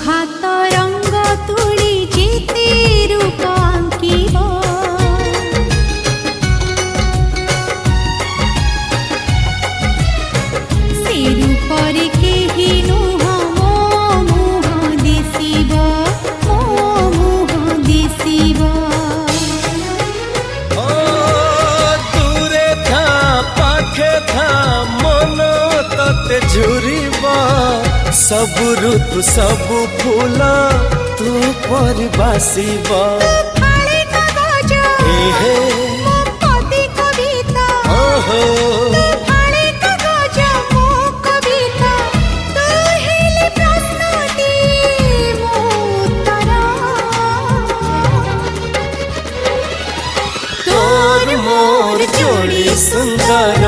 हाथ रंग तुड़ी जेते रूप आंकिब से रूपर केही नुह मो मुह दिसिब मो मुह दिसिब दूरे था पाखे था मन तते झुरिबा सबु ऋतु सबु फूल तू पर बासिबा फाळे कागज एहे मो पति कविता ओहो फाळे कागज मो कविता तू हेले प्रश्नटी मो उत्तर तोर मोर जोड़ी सुंदर